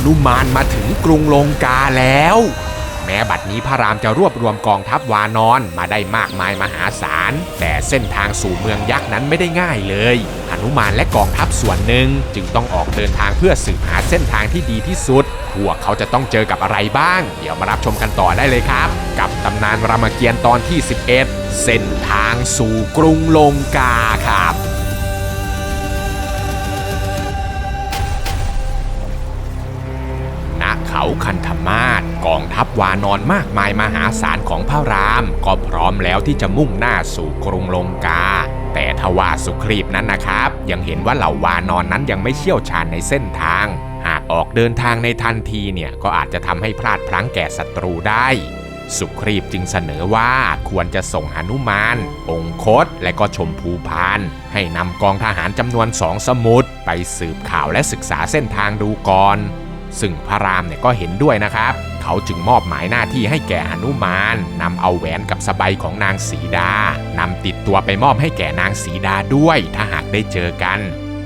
หนุมานมาถึงกรุงลงกาแล้วแม้บัดนี้พระรามจะรวบรวมกองทัพวานอนมาได้มากมายมหาศาลแต่เส้นทางสู่เมืองยักษ์นั้นไม่ได้ง่ายเลยหนุมานและกองทัพส่วนหนึ่งจึงต้องออกเดินทางเพื่อสืบหาเส้นทางที่ดีที่สุดพวกเขาจะต้องเจอกับอะไรบ้างเดี๋ยวมารับชมกันต่อได้เลยครับกับตำนานรามเกียรติ์ตอนที่11เส้นทางสู่กรุงลงกาครับณเขาคันธมาศกองทัพวานอนมากมายมหาศาลของพระรามก็พร้อมแล้วที่จะมุ่งหน้าสู่กรุงลงกาแต่ทว่าสุครีพนั้นนะครับยังเห็นว่าเหล่าวานอนนั้นยังไม่เชี่ยวชาญในเส้นทางหากออกเดินทางในทันทีเนี่ยก็อาจจะทำให้พลาดพลั้งแก่ศัตรูได้สุครีพจึงเสนอว่าควรจะส่งหนุมานองคตและก็ชมพูพานให้นำกองทหารจำนวน2 สมุทรไปสืบข่าวและศึกษาเส้นทางดูก่อนซึ่งพระรามเนี่ยก็เห็นด้วยนะครับเขาจึงมอบหมายหน้าที่ให้แก่หนุมานนำเอาแหวนกับสบายของนางสีดานำติดตัวไปมอบให้แก่นางสีดาด้วยถ้าหากได้เจอกัน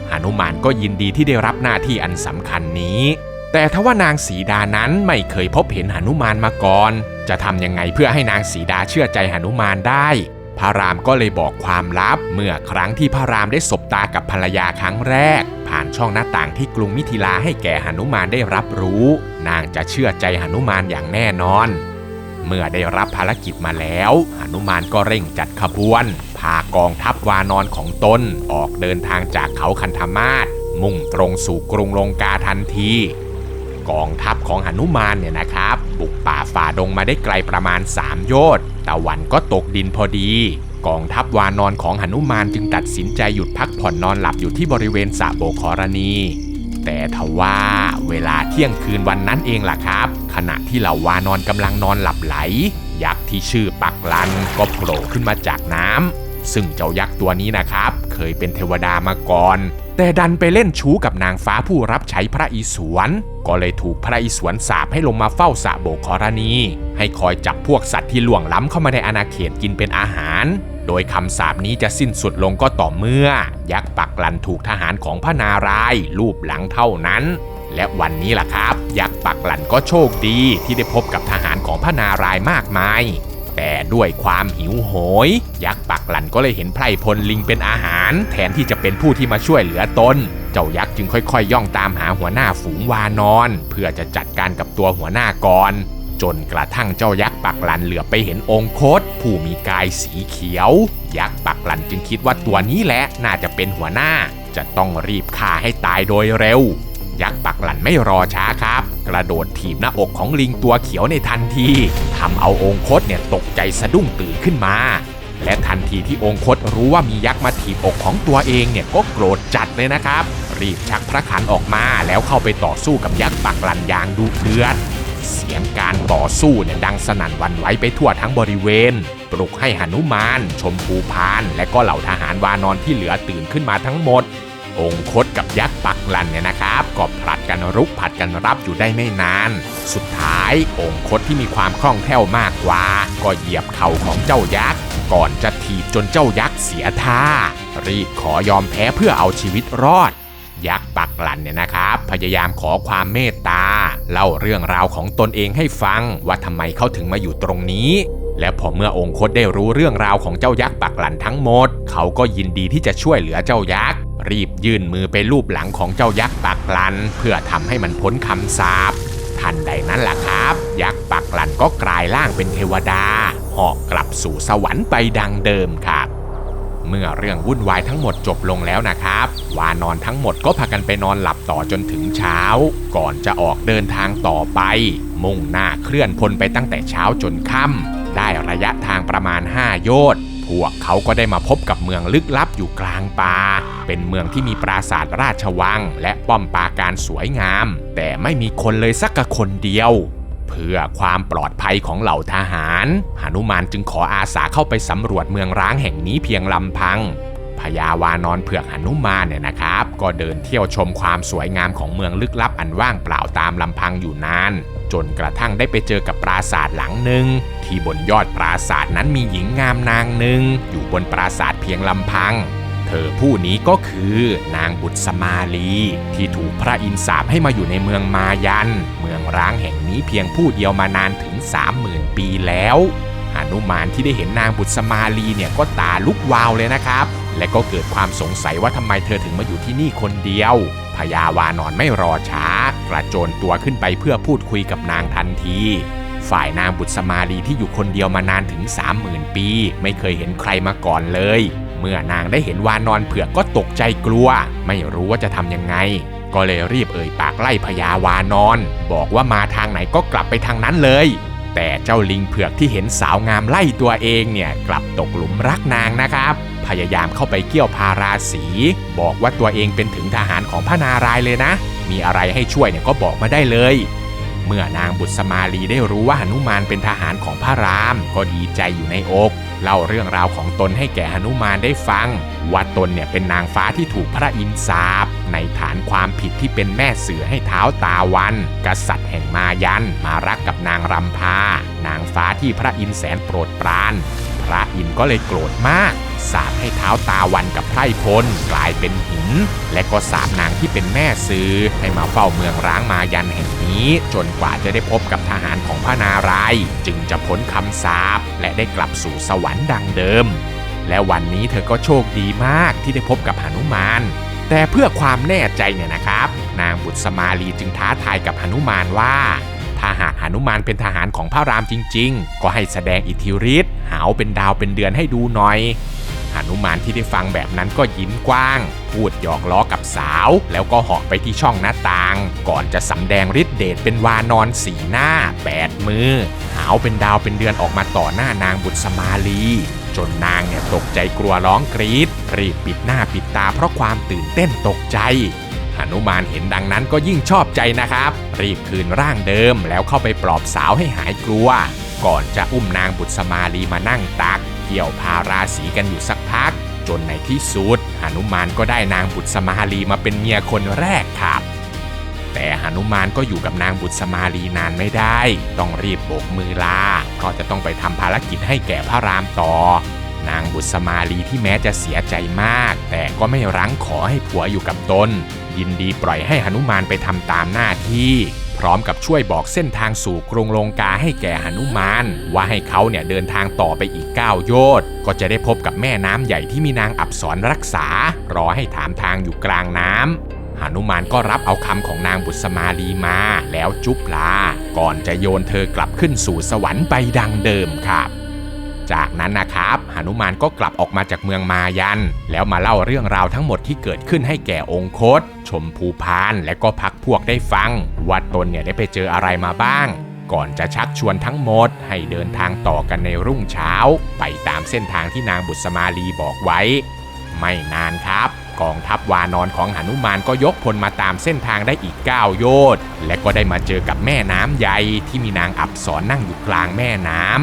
หนุมานก็ยินดีที่ได้รับหน้าที่อันสำคัญนี้แต่ทว่านางสีดานั้นไม่เคยพบเห็นหนุมานมาก่อนจะทำยังไงเพื่อให้นางสีดาเชื่อใจหนุมานได้พระรามก็เลยบอกความลับเมื่อครั้งที่พระรามได้สบตากับภรรยาครั้งแรกผ่านช่องหน้าต่างที่กรุงมิถิลาให้แก่หนุมานได้รับรู้นางจะเชื่อใจหนุมานอย่างแน่นอนเมื่อได้รับภารกิจมาแล้วหนุมานก็เร่งจัดขบวนพากองทัพวานอนของตนออกเดินทางจากเขาคันธมาศมุ่งตรงสู่กรุงลงกาทันทีกองทัพของหนุมานเนี่ยนะครับบุกป่าฝ่าดงมาได้ไกลประมาณ3 โยชน์ตะวันก็ตกดินพอดีกองทัพวานอนของหนุมานจึงตัดสินใจหยุดพักผ่อนนอนหลับอยู่ที่บริเวณสระโบกขรณีแต่ทว่าเวลาเที่ยงคืนวันนั้นเองล่ะครับขณะที่เหล่าวานอนกำลังนอนหลับไหลยักษ์ที่ชื่อปักลันก็โผล่ขึ้นมาจากน้ำซึ่งเจ้ายักษ์ตัวนี้นะครับเคยเป็นเทวดามาก่อนแต่ดันไปเล่นชู้กับนางฟ้าผู้รับใช้พระอิศวรก็เลยถูกพระอิศวรสาปให้ลงมาเฝ้าสระโบกขรณีให้คอยจับพวกสัตว์ที่ล่วงล้ำเข้ามาในอาณาเขตกินเป็นอาหารโดยคำสาปนี้จะสิ้นสุดลงก็ต่อเมื่อยักษ์ปักลันถูกทหารของพระนารายณ์ลูบหลังเท่านั้นและวันนี้ล่ะครับยักษ์ปักลันก็โชคดีที่ได้พบกับทหารของพระนารายณ์มากมายแต่ด้วยความหิวโหยยักษ์ปักลันก็เลยเห็นไพร่พลลิงเป็นอาหารแทนที่จะเป็นผู้ที่มาช่วยเหลือตนเจ้ายักษ์จึงค่อยๆย่องตามหาหัวหน้าฝูงวานอนเพื่อจะจัดการกับตัวหัวหน้าก่อนจนกระทั่งเจ้ายักษ์ปักลันเหลือไปเห็นองคตผู้มีกายสีเขียวยักษ์ปักลันจึงคิดว่าตัวนี้แหละน่าจะเป็นหัวหน้าจะต้องรีบฆ่าให้ตายโดยเร็วยักษ์ปักลันไม่รอช้าครับกระโดดถีบหน้าอกของลิงตัวเขียวในทันทีทำเอาองคตเนี่ยตกใจสะดุ้งตื่นขึ้นมาและทันทีที่องคตรู้ว่ามียักษ์มาถีบอกของตัวเองเนี่ยก็โกรธจัดเลยนะครับรีบชักพระขันออกมาแล้วเข้าไปต่อสู้กับยักษ์ปักลันอย่างดุเดือดเสียงการต่อสู้เนี่ยดังสนั่นหวั่นไหวไปทั่วทั้งบริเวณปลุกให้หนุมานชมพูพานและก็เหล่าทหารวานอนที่เหลือตื่นขึ้นมาทั้งหมดองคตกับยักษ์ปักลันเนี่ยนะครับก็ผลัดกันรุกผลัดกันรับอยู่ได้ไม่นานสุดท้ายองคตที่มีความคล่องแคล่วมากกว่าก็เหยียบเข่าของเจ้ายักษ์ก่อนจะถีบจนเจ้ายักษ์เสียท่ารีบขอยอมแพ้เพื่อเอาชีวิตรอดยักษ์ปักลันเนี่ยนะครับพยายามขอความเมตตาเล่าเรื่องราวของตนเองให้ฟังว่าทำไมเขาถึงมาอยู่ตรงนี้และพอเมื่อองคตได้รู้เรื่องราวของเจ้ายักษ์ปักลันทั้งหมดเขาก็ยินดีที่จะช่วยเหลือเจ้ายักษ์รีบยื่นมือไปลูบหลังของเจ้ายักษ์ปักลันเพื่อทำให้มันพ้นคำสาปทันใดนั้นล่ะครับยักษ์ปักลันก็กลายร่างเป็นเทวดาเหาะกลับสู่สวรรค์ไปดังเดิมครับเมื่อเรื่องวุ่นวายทั้งหมดจบลงแล้วนะครับวานอนทั้งหมดก็พากันไปนอนหลับต่อจนถึงเช้าก่อนจะออกเดินทางต่อไปมุ่งหน้าเคลื่อนพลไปตั้งแต่เช้าจนค่ำได้ระยะทางประมาณ5 โยชน์พวกเขาก็ได้มาพบกับเมืองลึกลับอยู่กลางป่าเป็นเมืองที่มีปราสาทราชวังและป้อมปราการสวยงามแต่ไม่มีคนเลยสักคนเดียวเพื่อความปลอดภัยของเหล่าทหารหนุมานจึงขออาสาเข้าไปสำรวจเมืองร้างแห่งนี้เพียงลำพังพญาวานอนเผือกหนุมานเนี่ยนะครับก็เดินเที่ยวชมความสวยงามของเมืองลึกลับอันว่างเปล่าตามลำพังอยู่นานจนกระทั่งได้ไปเจอกับปราสาทหลังหนึ่งที่บนยอดปราสาทนั้นมีหญิงงามนางหนึ่งอยู่บนปราสาทเพียงลำพัง เธอผู้นี้ก็คือนางบุษมาลีที่ถูกพระอินทร์สาปให้มาอยู่ในเมืองมายันเมืองร้างแห่งนี้เพียงผู้เดียวมานานถึง 30,000 ปีแล้วหนุมานที่ได้เห็นนางบุษมาลีเนี่ยก็ตาลุกวาวเลยนะครับและก็เกิดความสงสัยว่าทำไมเธอถึงมาอยู่ที่นี่คนเดียวพญาวานอนไม่รอช้ากระโจนตัวขึ้นไปเพื่อพูดคุยกับนางทันทีฝ่ายนางบุษมาลีที่อยู่คนเดียวมานานถึง 30,000 ปีไม่เคยเห็นใครมาก่อนเลยเมื่อนางได้เห็นวานอนเผือกก็ตกใจกลัวไม่รู้ว่าจะทำยังไงก็เลยรีบเอ่ยปากไล่พญาวานอนบอกว่ามาทางไหนก็กลับไปทางนั้นเลยแต่เจ้าลิงเผือกที่เห็นสาวงามไล่ตัวเองเนี่ยกลับตกหลุมรักนางนะครับพยายามเข้าไปเกี่ยวพาราสีบอกว่าตัวเองเป็นถึงทหารของพระนารายณ์เลยนะมีอะไรให้ช่วยเนี่ยก็บอกมาได้เลยเมื่อนางบุษมาลีได้รู้ว่าหนุมานเป็นทหารของพระรามก็ดีใจอยู่ในอกเล่าเรื่องราวของตนให้แก่หนุมานได้ฟังว่าตนเนี่ยเป็นนางฟ้าที่ถูกพระอินทร์สาปในฐานความผิดที่เป็นแม่เสือให้ท้าวตาวันกษัตริย์แห่งมายันมารักกับนางรำพานางฟ้าที่พระอินทร์แสนโปรดปรานพระอินทร์ก็เลยโกรธมากสาปให้ท้าวตาวันกับไพร่พลกลายเป็นหินและก็สาปนางที่เป็นแม่สือให้มาเฝ้าเมืองร้างมายันแห่งนี้จนกว่าจะได้พบกับทหารของพระนารายณ์จึงจะพ้นคำสาปและได้กลับสู่สวรรค์ดังเดิมและวันนี้เธอก็โชคดีมากที่ได้พบกับหนุมานแต่เพื่อความแน่ใจเนี่ยนะครับนางบุษมาลีจึงท้าทายกับหนุมานว่าถ้าหากหนุมานเป็นทหารของพระรามจริงๆก็ให้แสดงอิทธิฤทธิ์หาวเป็นดาวเป็นเดือนให้ดูหน่อยหนุมานที่ได้ฟังแบบนั้นก็ยิ้มกว้างพูดหยอกล้อกับสาวแล้วก็เหาะไปที่ช่องหน้าต่างก่อนจะสำแดงฤทธิ์เดชเป็นวานอน4 หน้า 8 มือหาวเป็นดาวเป็นเดือนออกมาต่อหน้านางบุษมาลีจนนางเนี่ยตกใจกลัวร้องกรี๊ดรีบปิดหน้าปิดตาเพราะความตื่นเต้นตกใจหนุมานเห็นดังนั้นก็ยิ่งชอบใจนะครับรีบคืนร่างเดิมแล้วเข้าไปปลอบสาวให้หายกลัวก่อนจะอุ้มนางบุษมาลีมานั่งตักเกี่ยวพาราสีกันอยู่สักพักจนในที่สุดหนุมานก็ได้นางบุษมาลีมาเป็นเมียคนแรกครับแต่หนุมานก็อยู่กับนางบุษมาลีนานไม่ได้ต้องรีบโบกมือลาก็จะต้องไปทำภารกิจให้แก่พระรามต่อนางบุษมาลีที่แม้จะเสียใจมากแต่ก็ไม่รั้งขอให้ผัวอยู่กับตนยินดีปล่อยให้หนุมานไปทำตามหน้าที่พร้อมกับช่วยบอกเส้นทางสู่กรุงลงกาให้แก่หนุมานว่าให้เขาเนี่ยเดินทางต่อไปอีก9 โยชน์ก็จะได้พบกับแม่น้ำใหญ่ที่มีนางอัปสรรักษารอให้ถามทางอยู่กลางน้ำหนุมานก็รับเอาคำของนางบุษมาลีมาแล้วจุ๊บลาก่อนจะโยนเธอกลับขึ้นสู่สวรรค์ไปดังเดิมครับจากนั้นนะครับหนุมานก็กลับออกมาจากเมืองมายันแล้วมาเล่าเรื่องราวทั้งหมดที่เกิดขึ้นให้แก่องคตชมพูพานและก็พรรคพวกได้ฟังว่าตนเนี่ยได้ไปเจออะไรมาบ้างก่อนจะชักชวนทั้งหมดให้เดินทางต่อกันในรุ่งเช้าไปตามเส้นทางที่นางบุษมาลีบอกไว้ไม่นานครับกองทัพวานอนของหนุมานก็ยกพลมาตามเส้นทางได้อีก9 โยชน์และก็ได้มาเจอกับแม่น้ำใหญ่ที่มีนางอัปสรนั่งอยู่กลางแม่น้ำ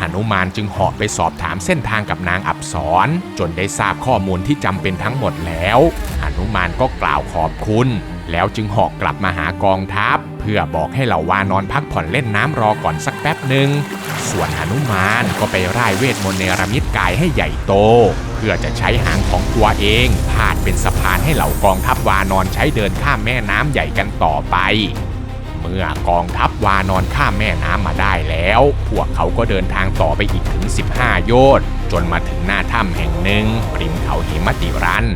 หนุมานจึงเหาะไปสอบถามเส้นทางกับนางอัปสรจนได้ทราบข้อมูลที่จำเป็นทั้งหมดแล้วหนุมานก็กล่าวขอบคุณแล้วจึงเหาะกลับมาหากองทัพเพื่อบอกให้เหล่าวานอนพักผ่อนเล่นน้ำรอก่อนสักแป๊บหนึ่งส่วนหนุมานก็ไปร่ายเวทมนต์เนรมิตกายให้ใหญ่โตเพื่อจะใช้หางของตัวเองพาดเป็นสะพานให้เหล่ากองทัพวานอนใช้เดินข้ามแม่น้ำใหญ่กันต่อไปเมื่อกองทัพวานอนข้ามแม่น้ำมาได้แล้วพวกเขาก็เดินทางต่อไปอีกถึง15 โยชน์จนมาถึงหน้าถ้ำแห่งหนึ่งริมเขาหิมติรัน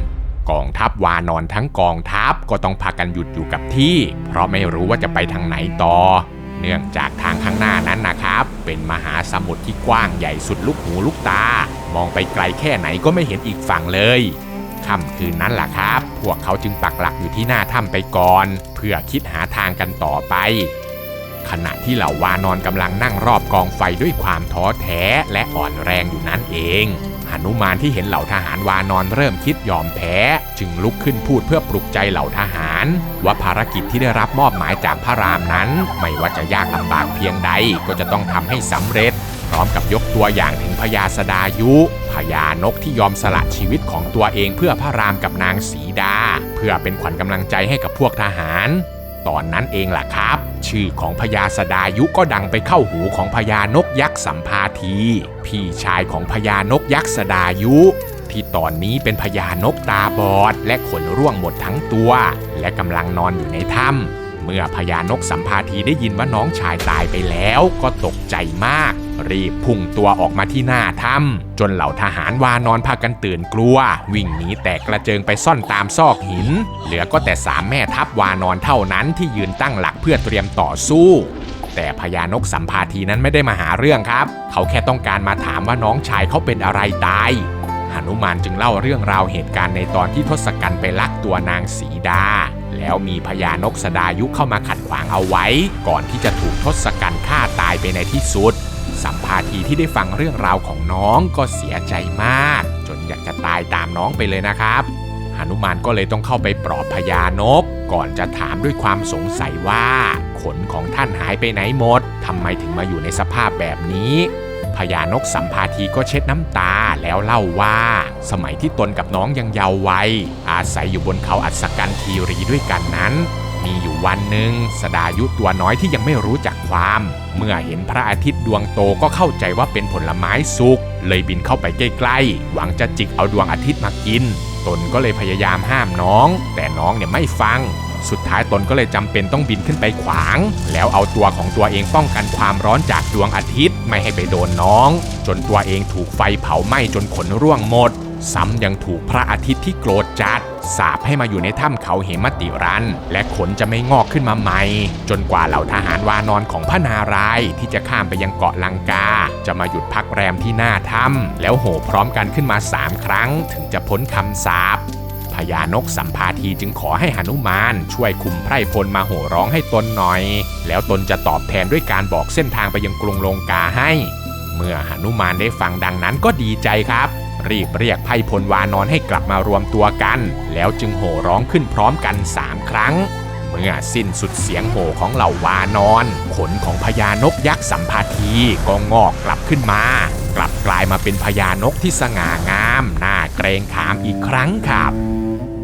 กองทัพวานอนทั้งกองทัพก็ต้องพากันหยุดอยู่กับที่เพราะไม่รู้ว่าจะไปทางไหนต่อเนื่องจากทางข้างหน้านั้นนะครับเป็นมหาสมุทรที่กว้างใหญ่สุดลูกหูลูกตามองไปไกลแค่ไหนก็ไม่เห็นอีกฝั่งเลยค่ำคืนนั้นล่ะครับพวกเขาจึงปักหลักอยู่ที่หน้าถ้ำไปก่อนเพื่อคิดหาทางกันต่อไปขณะที่เหล่าวานอนกำลังนั่งรอบกองไฟด้วยความท้อแท้และอ่อนแรงอยู่นั่นเองหนุมานที่เห็นเหล่าทหารวานอนเริ่มคิดยอมแพ้จึงลุกขึ้นพูดเพื่อปลุกใจเหล่าทหารว่าภารกิจที่ได้รับมอบหมายจากพระรามนั้นไม่ว่าจะยากลำบากเพียงใดก็จะต้องทำให้สำเร็จพร้อมกับยกตัวอย่างถึงพญาสดายุพญานกที่ยอมสละชีวิตของตัวเองเพื่อพระรามกับนางสีดาเพื่อเป็นขวัญกำลังใจให้กับพวกทหารตอนนั้นเองล่ะครับชื่อของพญาสดายุก็ดังไปเข้าหูของพญานกยักษ์สัมภาทีพี่ชายของพญานกยักษ์สดายุ ที่ตอนนี้เป็นพญานกตาบอดและขนร่วงหมดทั้งตัวและกำลังนอนอยู่ในถ้ำเมื่อพญานกสัมภาทีได้ยินว่าน้องชายตายไปแล้วก็ตกใจมากรีบพุ่งตัวออกมาที่หน้าถ้ำจนเหล่าทหารวานอนพากันตื่นกลัววิ่งหนีแตกกระเจิงไปซ่อนตามซอกหินเหลือก็แต่3แม่ทัพวานอนเท่านั้นที่ยืนตั้งหลักเพื่อเตรียมต่อสู้แต่พญานกสัมภาทีนั้นไม่ได้มาหาเรื่องครับเขาแค่ต้องการมาถามว่าน้องชายเขาเป็นอะไรตายหนุมานจึงเล่าเรื่องราวเหตุการณ์ในตอนที่ทศกัณฐ์ไปลักตัวนางสีดาแล้วมีพญานกสดายุเข้ามาขัดขวางเอาไว้ก่อนที่จะถูกทศกัณฐ์ฆ่าตายไปในที่สุดสัมภาทีที่ได้ฟังเรื่องราวของน้องก็เสียใจมากจนอยากจะตายตามน้องไปเลยนะครับหนุมานก็เลยต้องเข้าไปปลอบพญานกก่อนจะถามด้วยความสงสัยว่าขนของท่านหายไปไหนหมดทำไมถึงมาอยู่ในสภาพแบบนี้พญานกสัมภาทีก็เช็ดน้ำตาแล้วเล่าว่าสมัยที่ตนกับน้องยังเยาว์วัยอาศัยอยู่บนเขาอัศกันทีรีด้วยกันนั้นมีอยู่วันหนึ่งสดายุตัวน้อยที่ยังไม่รู้จักความเมื่อเห็นพระอาทิตย์ดวงโตก็เข้าใจว่าเป็นผลไม้สุกเลยบินเข้าไปใกล้ๆหวังจะจิกเอาดวงอาทิตย์มากินตนก็เลยพยายามห้ามน้องแต่น้องเนี่ยไม่ฟังสุดท้ายตนก็เลยจำเป็นต้องบินขึ้นไปขวางแล้วเอาตัวของตัวเองป้องกันความร้อนจากดวงอาทิตย์ไม่ให้ไปโดนน้องจนตัวเองถูกไฟเผาไหม้จนขนร่วงหมดซ้ำยังถูกพระอาทิตย์ที่โกรธจัดสาปให้มาอยู่ในถ้ำเขาเหมติรันและขนจะไม่งอกขึ้นมาใหม่จนกว่าเหล่าทหารวานอนของพระนารายณ์ที่จะข้ามไปยังเกาะลังกาจะมาหยุดพักแรมที่หน้าถ้ำแล้วโห่พร้อมกันขึ้นมา3 ครั้งถึงจะพ้นคำสาปพญานกสัมภาทีจึงขอให้หนุมานช่วยคุมไพร่พลมาโห่ร้องให้ตนหน่อยแล้วตนจะตอบแทนด้วยการบอกเส้นทางไปยังกรุงลงกาให้เมื่อหนุมานได้ฟังดังนั้นก็ดีใจครับรีบเรียกไพร่พลวานอนให้กลับมารวมตัวกันแล้วจึงโห่ร้องขึ้นพร้อมกัน3 ครั้งเมื่อสิ้นสุดเสียงโห่ของเหล่าวานอนขนของพญานกยักษ์สัมภาทีก็งอกกลับขึ้นมากลับกลายมาเป็นพญานกที่สง่างามน่าเกรงขามอีกครั้งครับ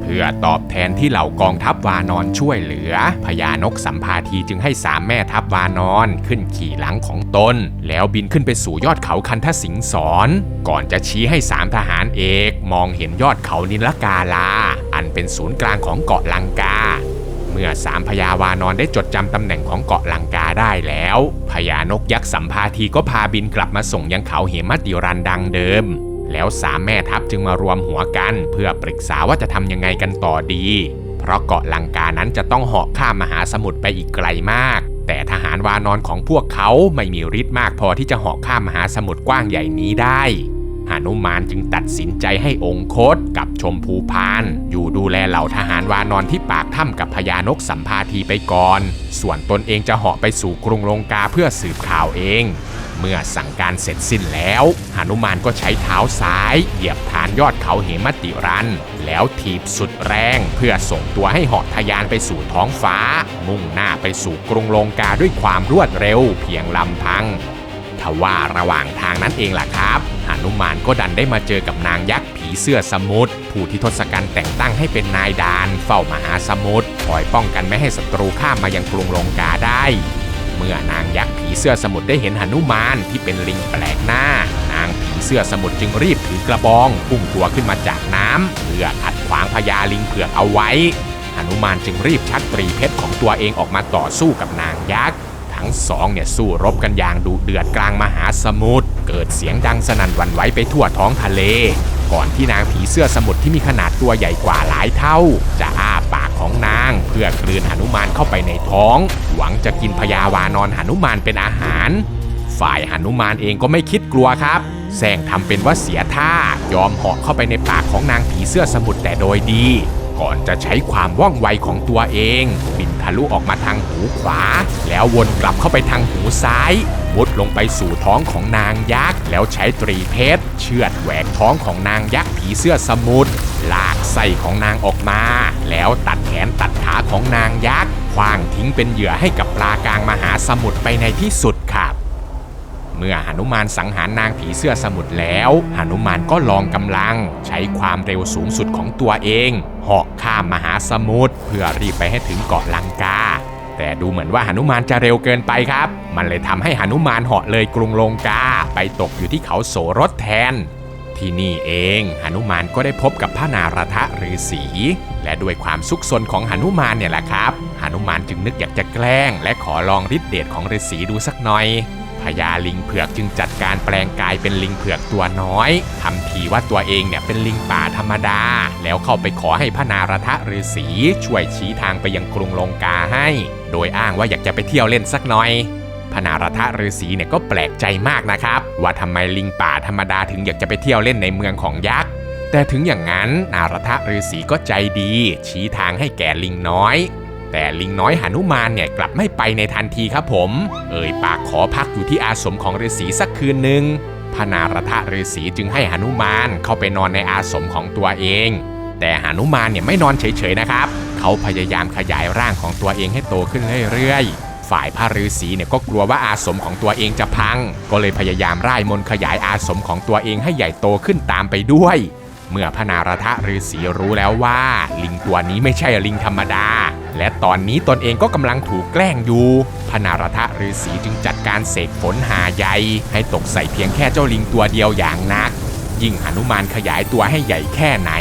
เพื่อตอบแทนที่เหล่ากองทัพวานอนช่วยเหลือพญานกสัมภาทีจึงให้3 แม่ทัพวานอนขึ้นขี่หลังของตนแล้วบินขึ้นไปสู่ยอดเขาคันธสิงสรก่อนจะชี้ให้3 ทหารเอกมองเห็นยอดเขานิลกาลาอันเป็นศูนย์กลางของเกาะลังกาเมื่อ3 พญาวานอนได้จดจำตำแหน่งของเกาะลังกาได้แล้วพญานกยักษ์สัมภาทีก็พาบินกลับมาส่งยังเขาเหมติรันดังเดิมแล้ว3 แม่ทัพจึงมารวมหัวกันเพื่อปรึกษาว่าจะทำยังไงกันต่อดีเพราะเกาะลังกานั้นจะต้องเหาะข้ามมหาสมุทรไปอีกไกลมากแต่ทหารวานอนของพวกเขาไม่มีฤทธิ์มากพอที่จะเหาะข้ามมหาสมุทรกว้างใหญ่นี้ได้หนุมานจึงตัดสินใจให้องคตกับชมพูพานอยู่ดูแลเหล่าทหารวานอนที่ปากถ้ำกับพญานกสัมภาทีไปก่อนส่วนตนเองจะเหาะไปสู่กรุงลงกาเพื่อสืบข่าวเองเมื่อสั่งการเสร็จสิ้นแล้วหนุมานก็ใช้เท้าซ้ายเหยียบฐานยอดเขาเหมติรันแล้วถีบสุดแรงเพื่อส่งตัวให้เหาะทะยานไปสู่ท้องฟ้ามุ่งหน้าไปสู่กรุงลงกาด้วยความรวดเร็วเพียงลำพังทว่าระหว่างทางนั้นเองล่ะครับหนุมานก็ดันได้มาเจอกับนางยักษ์ผีเสื้อสมุทรผู้ที่ทศกัณฐ์แต่งตั้งให้เป็นนายดานเฝ้ามหาสมุทรคอยป้องกันไม่ให้ศัตรูข้ามมายังกรุงลงกาได้เมื่อนางยักษ์ผีเสื้อสมุทรได้เห็นหนุมานที่เป็นลิงแปลกหน้านางผีเสื้อสมุทรจึงรีบถือกระบองพุ่งตัวขึ้นมาจากน้ำเพื่อขัดขวางพญาลิงเผือกเอาไว้หนุมานจึงรีบชักตรีเพชรของตัวเองออกมาต่อสู้กับนางยักษ์ทั้งสองเนี่ยสู้รบกันอย่างดุเดือดกลางมหาสมุทรเกิดเสียงดังสนั่นหวั่นไหวไปทั่วท้องทะเลก่อนที่นางผีเสื้อสมุทรที่มีขนาดตัวใหญ่กว่าหลายเท่าจะอ้าปากของนางเพื่อกลืนหนุมานเข้าไปในท้องหวังจะกินพญาวานอนหนุมานเป็นอาหารฝ่ายหนุมานเองก็ไม่คิดกลัวครับแซงทำเป็นว่าเสียท่ายอมเหาะเข้าไปในปากของนางผีเสื้อสมุทรแต่โดยดีก่อนจะใช้ความว่องไวของตัวเองบินทะลุออกมาทางหูขวาแล้ววนกลับเข้าไปทางหูซ้ายมุดลงไปสู่ท้องของนางยักษ์แล้วใช้ตรีเพชรเชือดแหวกท้องของนางยักษ์ผีเสื้อสมุทรลากไส้ของนางออกมาแล้วตัดแขนตัดขาของนางยักษ์ขว้างทิ้งเป็นเหยื่อให้กับปลากลางมหาสมุทรไปในที่สุดครับเมื่อหนุมานสังหารนางผีเสื้อสมุทรแล้วหนุมานก็ลองกำลังใช้ความเร็วสูงสุดของตัวเองเหาะข้ามมหาสมุทรเพื่อรีบไปให้ถึงเกาะลังกาแต่ดูเหมือนว่าหนุมานจะเร็วเกินไปครับมันเลยทำให้หนุมานเหาะเลยกรุงลงกาไปตกอยู่ที่เขาโสรสแทน ที่นี่เองหนุมานก็ได้พบกับพระนารถฤาษีและด้วยความซุกซนของหนุมานเนี่ยแหละครับหนุมานจึงนึกอยากจะแกล้งและขอลองฤทธิ์เดชของฤาษีดูสักหน่อยพญาลิงเผือกจึงจัดการแปลงกายเป็นลิงเผือกตัวน้อยทำทีว่าตัวเองเนี่ยเป็นลิงป่าธรรมดาแล้วเข้าไปขอให้พระนารถฤาษีช่วยชี้ทางไปยังกรุงลงกาให้โดยอ้างว่าอยากจะไปเที่ยวเล่นสักหน่อยพระนารถฤาษีเนี่ยก็แปลกใจมากนะครับว่าทำไมลิงป่าธรรมดาถึงอยากจะไปเที่ยวเล่นในเมืองของยักษ์แต่ถึงอย่างนั้นนารถฤาษีก็ใจดีชี้ทางให้แก่ลิงน้อยแต่ลิงน้อยหนุมานเนี่ยกลับไม่ไปในทันทีครับผมปากขอพักอยู่ที่อาสมของฤาษีสักคืนหนึ่งพระนารถฤาษีจึงให้หนุมานเข้าไปนอนในอาสมของตัวเองแต่หนุมานเนี่ยไม่นอนเฉยๆนะครับเขาพยายามขยายร่างของตัวเองให้โตขึ้นเรื่อยๆฝ่ายพระฤาษีเนี่ยก็กลัวว่าอาสมของตัวเองจะพังก็เลยพยายามร่ายมนต์ขยายอาสมของตัวเองให้ใหญ่โตขึ้นตามไปด้วยเมื่อพระนารถฤาษีรู้แล้วว่าลิงตัวนี้ไม่ใช่ลิงธรรมดาและตอนนี้ตนเองก็กำลังถูกแกล้งอยู่พระนารถฤาษีจึงจัดการเสกฝนหาใยให้ตกใส่เพียงแค่เจ้าลิงตัวเดียวอย่างนักยิ่งหนุมานขยายตัวให้ใหญ่แค่ไหน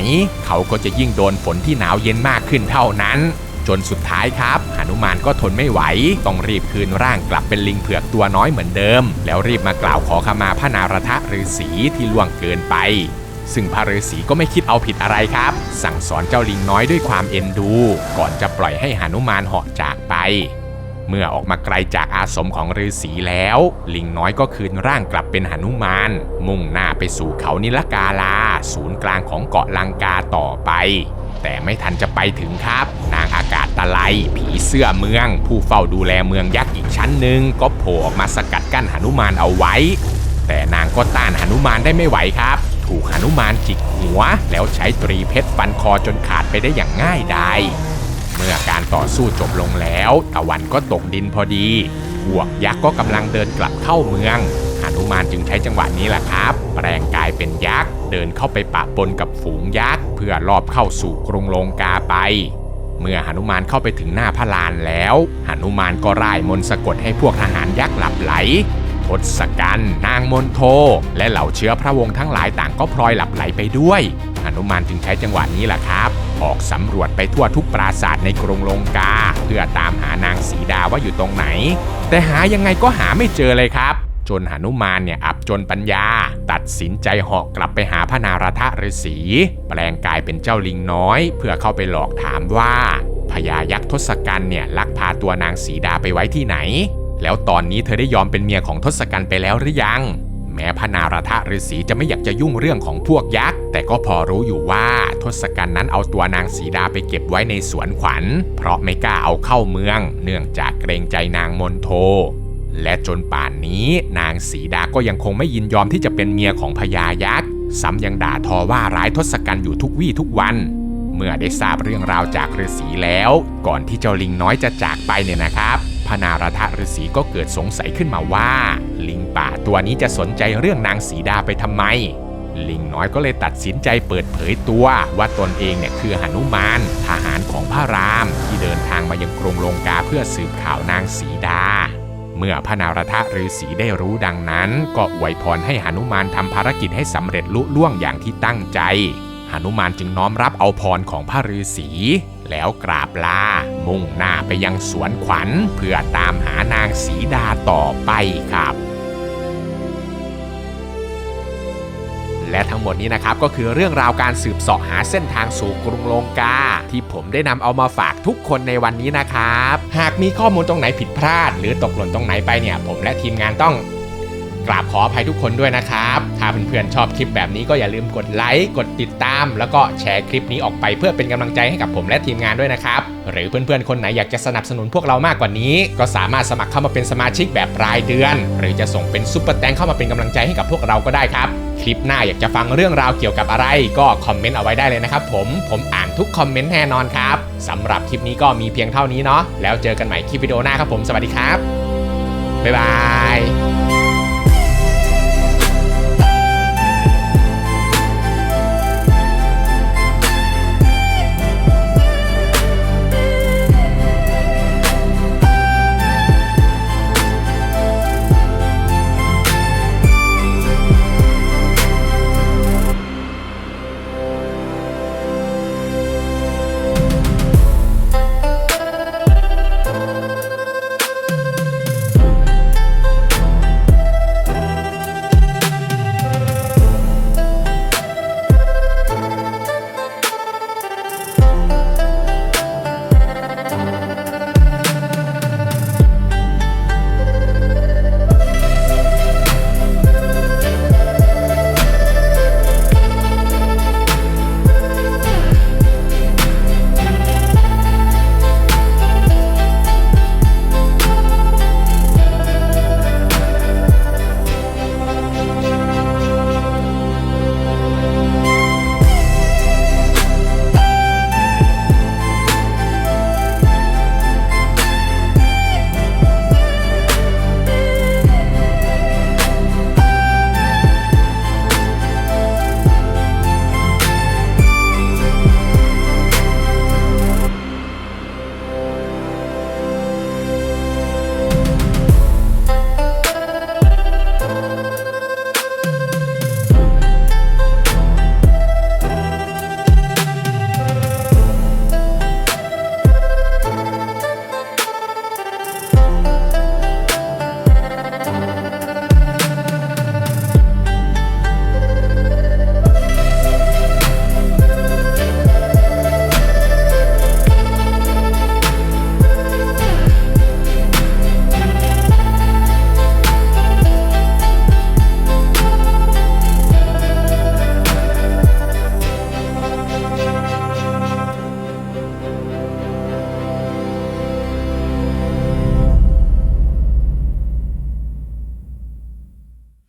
เขาก็จะยิ่งโดนฝนที่หนาวเย็นมากขึ้นเท่านั้นจนสุดท้ายครับหนุมานก็ทนไม่ไหวต้องรีบคืนร่างกลับเป็นลิงเผือกตัวน้อยเหมือนเดิมแล้วรีบมากล่าวขอขมาพระนารถฤาษีที่ล่วงเกินไปซึ่งพระฤาษีก็ไม่คิดเอาผิดอะไรครับสั่งสอนเจ้าลิงน้อยด้วยความเอ็นดูก่อนจะปล่อยให้หนุมานเหาะจากไปเมื่อออกมาไกลจากอาสมของฤาษีแล้วลิงน้อยก็คืนร่างกลับเป็นหนุมานมุ่งหน้าไปสู่เขานิลกาลาศูนย์กลางของเกาะลังกาต่อไปแต่ไม่ทันจะไปถึงครับนางอากาศตะไลผีเสื้อเมืองผู้เฝ้าดูแลเมืองยักษ์อีกชั้นหนึ่งก็โผล่ออกมาสกัดกั้นหนุมานเอาไว้แต่นางก็ต้านหนุมานได้ไม่ไหวครับถูกหนุมานจิกหัวแล้วใช้ตรีเพชรฟันคอจนขาดไปได้อย่างง่ายดายเมื่อการต่อสู้จบลงแล้วตะวันก็ตกดินพอดีพวกยักษ์ก็กำลังเดินกลับเข้าเมืองหนุมานจึงใช้จังหวะนี้แหละครับแปลงกายเป็นยักษ์เดินเข้าไปปะปนกับฝูงยักษ์เพื่อลอบเข้าสู่กรุงลงกาไปเมื่อหนุมานเข้าไปถึงหน้าพระลานแล้วหนุมานก็ร่ายมนต์สะกดให้พวกทหารยักษ์หลับไหลทศกัณฐ์นางมนโทและเหล่าเชื้อพระวงศ์ทั้งหลายต่างก็พลอยหลับไหลไปด้วยหนุมานจึงใช้จังหวะนี้แหละครับออกสำรวจไปทั่วทุกปราสาทในกรุงลงกาเพื่อตามหานางสีดาว่าอยู่ตรงไหนแต่หายังไงก็หาไม่เจอเลยครับจนหนุมานเนี่ยอับจนปัญญาตัดสินใจเหาะกลับไปหาพระนารถฤาษีแปลงกายเป็นเจ้าลิงน้อยเพื่อเข้าไปหลอกถามว่าพญายักษ์ทศกัณฐ์เนี่ยลักพาตัวนางสีดาไปไว้ที่ไหนแล้วตอนนี้เธอได้ยอมเป็นเมียของทศกัณฐ์ไปแล้วหรือยังแม้พระนารถฤาษีจะไม่อยากจะยุ่งเรื่องของพวกยักษ์แต่ก็พอรู้อยู่ว่าทศกัณฐ์นั้นเอาตัวนางสีดาไปเก็บไว้ในสวนขวัญเพราะไม่กล้าเอาเข้าเมืองเนื่องจากเกรงใจนางมนโทและจนป่านนี้นางสีดาก็ยังคงไม่ยินยอมที่จะเป็นเมียของพญายักษ์ซ้ำยังด่าทอว่าร้ายทศกัณฐ์อยู่ทุกวี่ทุกวันเมื่อได้ทราบเรื่องราวจากฤาษีแล้วก่อนที่เจ้าลิงน้อยจะจากไปเนี่ยนะครับพระนารถฤาษีก็เกิดสงสัยขึ้นมาว่าลิงป่าตัวนี้จะสนใจเรื่องนางสีดาไปทำไมลิงน้อยก็เลยตัดสินใจเปิดเผยตัวว่าตนเองเนี่ยคือหนุมานทหารของพระรามที่เดินทางมายังกรุงลงกาเพื่อสืบข่าวนางสีดาเมื่อพระนารถฤาษีได้รู้ดังนั้นก็อวยพรให้หนุมานทำภารกิจให้สำเร็จลุล่วงอย่างที่ตั้งใจหนุมานจึงน้อมรับเอาพรของพระฤาษีแล้วกราบลามุ่งหน้าไปยังสวนขวัญเพื่อตามหานางสีดาต่อไปครับและทั้งหมดนี้นะครับก็คือเรื่องราวการสืบเสาะหาเส้นทางสู่กรุงลงกาที่ผมได้นำเอามาฝากทุกคนในวันนี้นะครับหากมีข้อมูลตรงไหนผิดพลาดหรือตกหล่นตรงไหนไปเนี่ยผมและทีมงานต้องกราบขออภัยทุกคนด้วยนะครับถ้าเพื่อนๆชอบคลิปแบบนี้ก็อย่าลืมกดไลค์กดติดตามแล้วก็แชร์คลิปนี้ออกไปเพื่อเป็นกำลังใจให้กับผมและทีมงานด้วยนะครับหรือเพื่อนๆคนไหนอยากจะสนับสนุนพวกเรามากกว่านี้ก็สามารถสมัครเข้ามาเป็นสมาชิกแบบรายเดือนหรือจะส่งเป็นซุปเปอร์แตงเข้ามาเป็นกำลังใจให้กับพวกเราก็ได้ครับคลิปหน้าอยากจะฟังเรื่องราวเกี่ยวกับอะไรก็คอมเมนต์เอาไว้ได้เลยนะครับผมอ่านทุกคอมเมนต์แน่นอนครับสำหรับคลิปนี้ก็มีเพียงเท่านี้เนาะแล้วเจอกันใหม่คลิปวิดีโอหน้าครับผมสวัสดีครับบ๊ายบาย